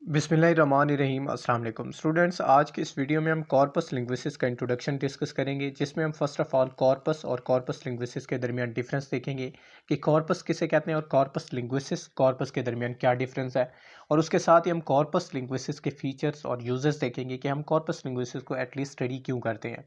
बिस्मिल्लाहिर्रहमानिर्रहीम अस्सलाम वालेकुम स्टूडेंट्स। आज की इस वीडियो में हम कॉर्पस लिंग्विस्टिक्स का इंट्रोडक्शन डिस्कस करेंगे, जिसमें हम फर्स्ट ऑफ ऑल कॉर्पस और कॉर्पस लिंग्विस्टिक्स के दरमियान डिफरेंस देखेंगे कि कॉर्पस किसे कहते हैं और कॉर्पस लिंग्विस्टिक्स कॉर्पस के दरमियान क्या डिफरेंस है। और उसके साथ ही हम कॉर्पस लिंग्विस्टिक्स के फीचर्स और यूजेस देखेंगे कि हम कॉर्पस लिंग्विस्टिक्स को एटलीस्ट स्टडी क्यों करते हैं।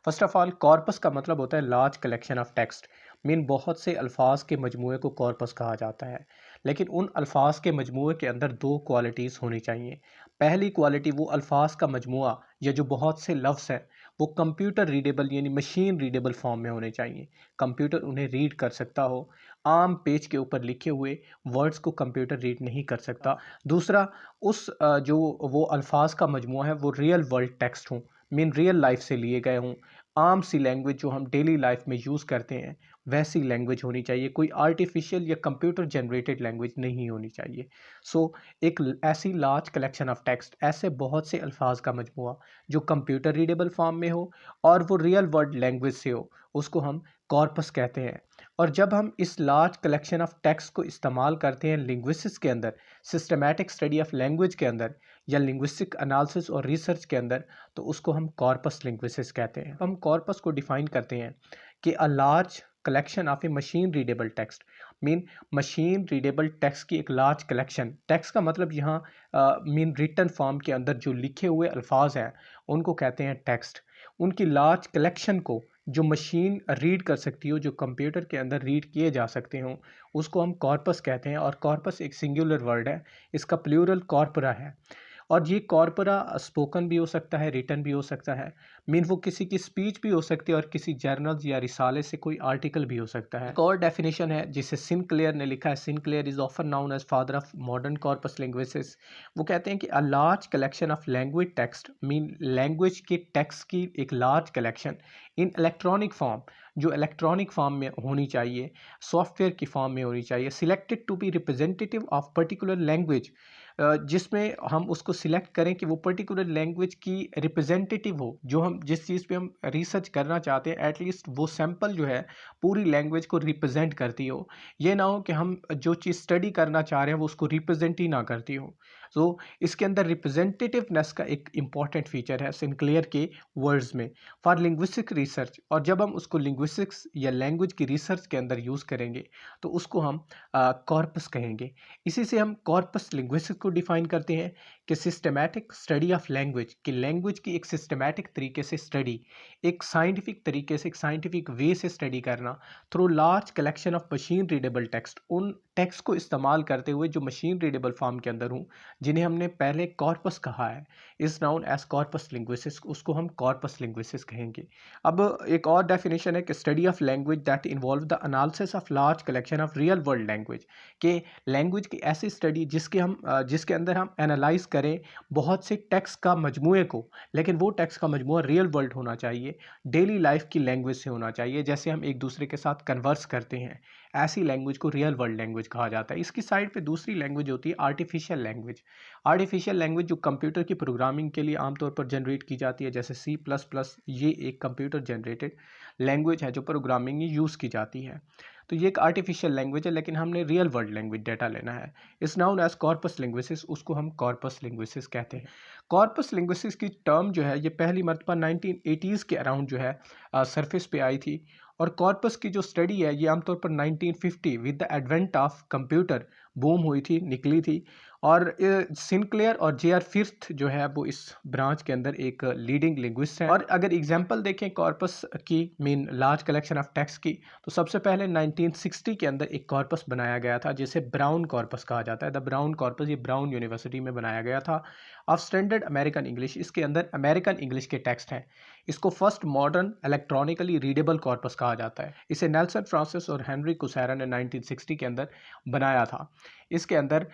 फर्स्ट ऑफ ऑल, कॉर्पस का मतलब होता है large collection of text. Mean बहुत से अल्फाज के मजमूए को कॉर्पस कहा जाता है। लेकिन उन अल्फाज के मजमूए के अंदर दो क्वालिटीज़ होनी चाहिए। पहली क्वालिटी, वो अल्फाज का मजमूआ या जो बहुत से लफ्ज़ हैं वो कंप्यूटर रीडेबल यानी मशीन रीडेबल फॉर्म में होने चाहिए। कंप्यूटर उन्हें रीड कर सकता हो। आम पेज के ऊपर लिखे हुए वर्ड्स को कंप्यूटर रीड नहीं कर सकता। दूसरा, जो वो अल्फाज का मजमूआ है वो रियल वर्ल्ड टेक्स्ट हों, मीन रियल लाइफ से लिए गए हों। आम सी लैंग्वेज जो हम डेली लाइफ में यूज़ करते हैं वैसी लैंग्वेज होनी चाहिए, कोई आर्टिफिशियल या कंप्यूटर जनरेटेड लैंग्वेज नहीं होनी चाहिए। सो एक ऐसी लार्ज कलेक्शन ऑफ टेक्स्ट, ऐसे बहुत से अल्फाज का मजमूआ जो कंप्यूटर रीडेबल फॉर्म में हो और वो रियल वर्ल्ड लैंग्वेज से हो, उसको हम कॉर्पस कहते हैं। और जब हम इस लार्ज कलेक्शन ऑफ टेक्स्ट को इस्तेमाल करते हैं लिंग्विस्टिक्स के अंदर, सिस्टमैटिक स्टडी ऑफ लैंग्वेज के अंदर या लिंग्विस्टिक एनालिसिस और रिसर्च के अंदर, तो उसको हम कॉर्पस लिंग्विस्टिक्स कहते हैं। हम कॉर्पस को डिफाइन करते हैं कि a large collection of A machine readable text. Mean machine readable text की एक लार्ज कलेक्शन। टेक्स्ट का मतलब यहाँ मीन रिटन फॉर्म के अंदर जो लिखे हुए अल्फाज हैं उनको कहते हैं टेक्स्ट। उनकी लार्ज कलेक्शन को जो मशीन रीड कर सकती हो, जो कंप्यूटर के अंदर रीड किए जा सकते हों, उसको हम कॉर्पस कहते हैं। और कॉर्पस एक सिंगुलर वर्ड है, इसका प्लूरल कॉर्पोरा है। और ये कॉर्पोरा स्पोकन भी हो सकता है, रिटन भी हो सकता है। मीन वो किसी की स्पीच भी हो सकती है और किसी जर्नल्स या रिसाले से कोई आर्टिकल भी हो सकता है। एक और डेफिनेशन है जिसे सिनक्लेयर ने लिखा है। Sinclair is often known as father of modern corpus linguistics. वो कहते हैं कि a large collection of language text, mean language के टेक्स्ट की एक large collection in electronic form, जो इलेक्ट्रॉनिक फॉर्म में होनी चाहिए, सॉफ्टवेयर की फॉर्म में होनी चाहिए, selected to be representative of particular language, जिसमें हम उसको सिलेक्ट करें कि वो पर्टिकुलर लैंग्वेज की रिप्रेजेंटेटिव हो। जो हम जिस चीज़ पे हम रिसर्च करना चाहते हैं, एटलीस्ट वो सैंपल जो है पूरी लैंग्वेज को रिप्रेजेंट करती हो। ये ना हो कि हम जो चीज़ स्टडी करना चाह रहे हैं वो उसको रिप्रेजेंट ही ना करती हो। तो इसके अंदर रिप्रेजेंटेटिवनेस का एक इम्पॉर्टेंट फीचर है सिनक्लेयर के वर्ड्स में, फॉर लिंग्विस्टिक रिसर्च। और जब हम उसको लिंग्विस्टिक्स या लैंग्वेज की रिसर्च के अंदर यूज़ करेंगे तो उसको हम कॉर्पस कहेंगे। इसी से हम कॉर्पस लिंग्विस्टिक्स को डिफाइन करते हैं कि सिस्टमैटिक स्टडी ऑफ लैंग्वेज, कि लैंग्वेज की एक सिस्टमैटिक तरीके से स्टडी, एक साइंटिफिक तरीके से, एक साइंटिफिक वे से स्टडी करना through large collection of machine readable text. उन टेक्स्ट को इस्तेमाल करते हुए जो मशीन रीडेबल फॉर्म के अंदर हूँ, जिन्हें हमने पहले कॉर्पस कहा है, is known as corpus linguistics, उसको हम कॉर्पस लिंग्विस्टिक्स कहेंगे। अब एक और डेफिनेशन है कि study of language that involve the analysis of large collection of real world language, के लैंग्वेज की ऐसी स्टडी जिसके अंदर हम एनालाइज करें बहुत से टेक्स्ट का मजमूए को, लेकिन वो टेक्स्ट का मजमूआ रियल वर्ल्ड होना चाहिए, डेली लाइफ की लैंग्वेज से होना चाहिए। जैसे हम एक दूसरे के साथ कन्वर्स करते हैं, ऐसी लैंग्वेज को रियल वर्ल्ड लैंग्वेज कहा जाता है। इसकी साइड पे दूसरी लैंग्वेज होती है आर्टिफिशियल लैंग्वेज। आर्टिफिशियल लैंग्वेज जो कंप्यूटर की प्रोग्रामिंग के लिए आमतौर पर जनरेट की जाती है, जैसे सी प्लस प्लस, ये एक कंप्यूटर जनरेटेड लैंग्वेज है जो प्रोग्रामिंग में यूज़ की जाती है। तो ये एक आर्टिफिशियल लैंग्वेज है, लेकिन हमने रियल वर्ल्ड लैंग्वेज डेटा लेना है। इस नाउन एज कॉर्पस लिंग्विस्टिक्स, उसको हम कॉर्पस लिंग्विस्टिक्स कहते हैं। कॉर्पस लिंग्विस्टिक्स की टर्म जो है ये पहली मरतबा 1980s के अराउंड जो है सरफेस पे आई थी। और कॉर्पस की जो स्टडी है ये आमतौर पर 1950 with the advent of computer boom हुई थी, निकली थी। और सिनक्लेयर और जे.आर. फिफ्थ जो है वो इस ब्रांच के अंदर एक लीडिंग लिंग्विस्ट हैं। और अगर एग्जांपल देखें कॉर्पस की, mean large collection of text की, तो सबसे पहले 1960 के अंदर एक कॉर्पस बनाया गया था जिसे ब्राउन कॉर्पस कहा जाता है। द ब्राउन कॉर्पस, ये ब्राउन यूनिवर्सिटी में बनाया गया था, ऑफ स्टैंडर्ड अमेरिकन इंग्लिश। इसके अंदर अमेरिकन इंग्लिश के टेक्स्ट हैं। इसको first modern electronically readable corpus कहा जाता है। इसे नेल्सन फ्रांसिस और हेनरी कुसेरा ने 1960 के अंदर बनाया था। इसके अंदर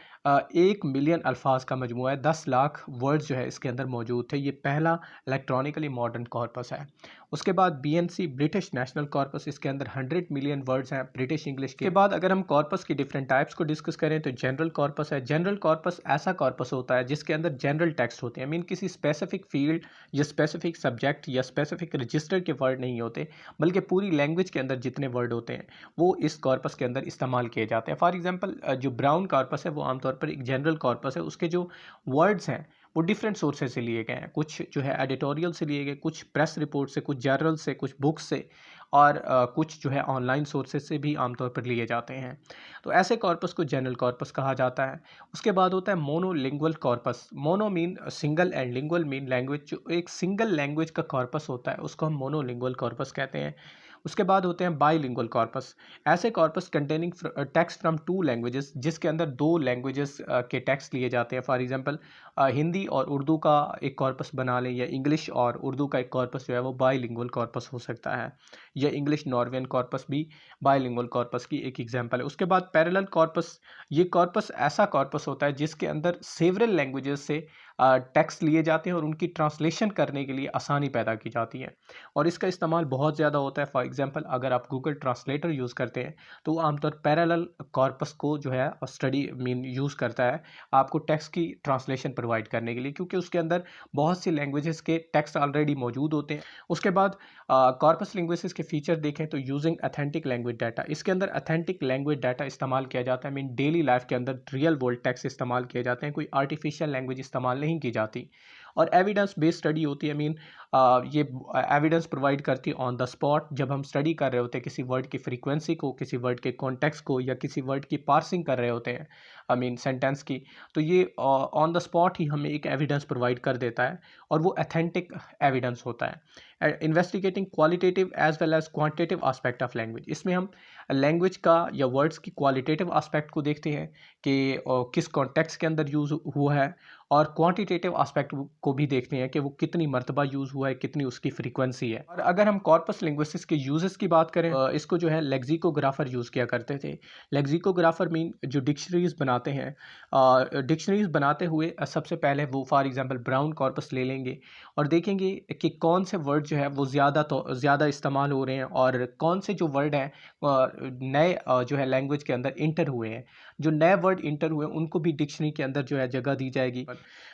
1 मिलियन अल्फाज का मजमूआ है, 10 लाख वर्ड्स जो है इसके अंदर मौजूद थे। ये पहला इलेक्ट्रॉनिकली मॉडर्न कॉर्पस है। उसके बाद बीएनसी ब्रिटिश नेशनल कॉर्पस, इसके अंदर 100 मिलियन वर्ड्स हैं ब्रिटिश इंग्लिश के। बाद अगर हम कॉर्पस की डिफरेंट टाइप्स को डिस्कस करें तो जनरल कॉर्पस है। जनरल कॉर्पस ऐसा कॉर्पस होता है जिसके अंदर जनरल टेक्स्ट होते हैं, मीन किसी स्पेसिफिक फील्ड या स्पेसिफिक सब्जेक्ट या स्पेसिफिक रजिस्टर के वर्ड नहीं होते, बल्कि पूरी लैंग्वेज के अंदर जितने वर्ड होते हैं वो इस कॉर्पस के अंदर इस्तेमाल किए जाते हैं। फॉर एग्जांपल जो ब्राउन कॉर्पस है वो आमतौर पर एक जनरल कॉर्पस है, उसके जो वर्ड्स हैं वो डिफरेंट सोर्सेज से लिए गए हैं, कुछ जो है एडिटोरियल से लिए गए, कुछ प्रेस रिपोर्ट से, कुछ जर्नल से, कुछ बुक्स से, और कुछ जो है ऑनलाइन सोर्सेज से भी आमतौर पर लिए जाते हैं। तो ऐसे कॉर्पस को जनरल कॉर्पस कहा जाता है। उसके बाद होता है monolingual corpus. Mono mean single and lingual mean language, जो एक सिंगल लैंग्वेज का कॉर्पस होता है उसको हम मोनोलिंगुअल कॉर्पस कहते हैं। उसके बाद होते हैं बाईलिंगुअल कॉर्पस। ऐसे corpus containing text from to languages, जिसके अंदर दो लैंग्वेजेस के टेक्स्ट लिए जाते हैं। फॉर एग्जांपल हिंदी और उर्दू का एक कॉर्पस बना लें, या इंग्लिश और उर्दू का एक कॉर्पस जो है वो बाईलिंगुअल कॉर्पस हो सकता है, या इंग्लिश नॉर्वेन कॉर्पस भी बाईलिंगुअल कॉर्पस की एक एग्जांपल है। उसके बाद पैरेलल कॉर्पस। ये कॉर्पस ऐसा कॉर्पस होता है जिसके अंदर सेवरल लैंग्वेजेस से टेक्स्ट लिए जाते हैं और उनकी ट्रांसलेशन करने के लिए आसानी पैदा की जाती है, और इसका इस्तेमाल बहुत ज़्यादा होता है। फॉर एग्जांपल अगर आप गूगल ट्रांसलेटर यूज़ करते हैं तो वो आमतौर पैरेलल कॉर्पस को जो है स्टडी मीन यूज़ करता है आपको टेक्स्ट की ट्रांसलेशन प्रोवाइड करने के लिए, क्योंकि उसके अंदर बहुत सी लैंग्वेजेस के टेक्स्ट ऑलरेडी मौजूद होते हैं। उसके बाद कॉर्पस लिंग्विस्टिक्स के फीचर देखें तो यूजिंग अथेंटिक लैंग्वेज डाटा, इसके अंदर अथेंटिक लैंग्वेज डाटा इस्तेमाल किया जाता है। मीन डेली लाइफ के अंदर रियल वर्ल्ड टेक्स्ट इस्तेमाल किए जाते हैं, कोई आर्टिफिशियल लैंग्वेज इस्तेमाल नहीं की जाती। और एविडेंस बेस्ड स्टडी होती है। मीन ये एविडेंस प्रोवाइड करती है ऑन द स्पॉट, जब हम स्टडी कर रहे होते हैं किसी वर्ड की फ्रीक्वेंसी को, किसी वर्ड के कॉन्टेक्स्ट को, या किसी वर्ड की पार्सिंग कर रहे होते हैं आई मीन सेंटेंस की, तो ये ऑन द स्पॉट ही हमें एक एविडेंस प्रोवाइड कर देता है, और वो अथेंटिक एविडेंस होता है। Investigating qualitative as well as quantitative aspect of language, इसमें हम लैंग्वेज का या वर्ड्स की क्वालिटेटिव आस्पेक्ट को देखते हैं कि किस कॉन्टेक्स्ट के अंदर यूज़ हुआ है, और क्वांटिटेटिव आस्पेक्ट को भी देखते हैं कि वो कितनी मर्तबा यूज़ हुआ है, कितनी उसकी फ्रीक्वेंसी है। और अगर हम कॉर्पस लिंग्विस्टिक्स के यूजेस की बात करें, इसको जो है लेक्सिकोग्राफर यूज़ किया करते थे। लेक्सिकोग्राफर मीन जो डिक्शनरीज बनाते हैं, डिक्शनरीज बनाते हुए सबसे पहले वो फॉर एग्जांपल ब्राउन कॉर्पस ले लेंगे और देखेंगे कि कौन से वर्ड जो है वो ज़्यादा इस्तेमाल हो रहे हैं, और कौन से जो वर्ड हैं नए जो है लैंग्वेज के अंदर इंटर हुए हैं। जो नए वर्ड इंटर हुए उनको भी डिक्शनरी के अंदर जो है जगह दी जाएगी।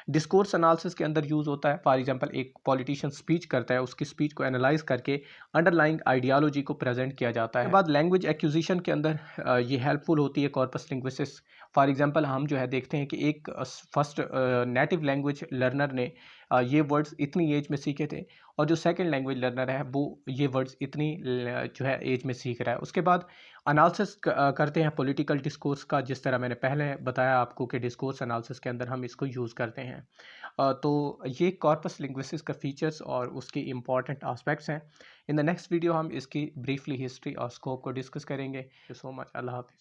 डिस्कोर्स एनालिसिस के अंदर यूज़ होता है। फॉर एग्जांपल एक पॉलिटिशियन स्पीच करता है, उसकी स्पीच को एनालाइज करके अंडरलाइंग आइडियोलॉजी को प्रेजेंट किया जाता है। उसके बाद लैंग्वेज एक्विजिशन के अंदर ये हेल्पफुल होती है कॉर्पस लिंग्विस्टिक्स। फॉर एग्जांपल हम जो है देखते हैं कि एक फर्स्ट नेटिव लैंग्वेज लर्नर ने ये वर्ड्स इतनी एज में सीखे थे, और जो सेकंड लैंग्वेज लर्नर है वो ये वर्ड्स इतनी जो है एज में सीख रहा है। उसके बाद एनालिसिस करते हैं पॉलिटिकल डिस्कोर्स का, जिस तरह मैंने पहले बताया आपको कि डिस्कोर्स एनालिसिस के अंदर हम इसको यूज़ करते हैं। तो ये कॉर्पस लिंग्विस्टिक्स का फीचर्स और उसके इम्पॉर्टेंट एस्पेक्ट्स हैं। इन द नेक्स्ट वीडियो हम इसकी ब्रीफली हिस्ट्री और स्कोप को डिस्कस करेंगे। सो मच, अल्लाह हाफिज़।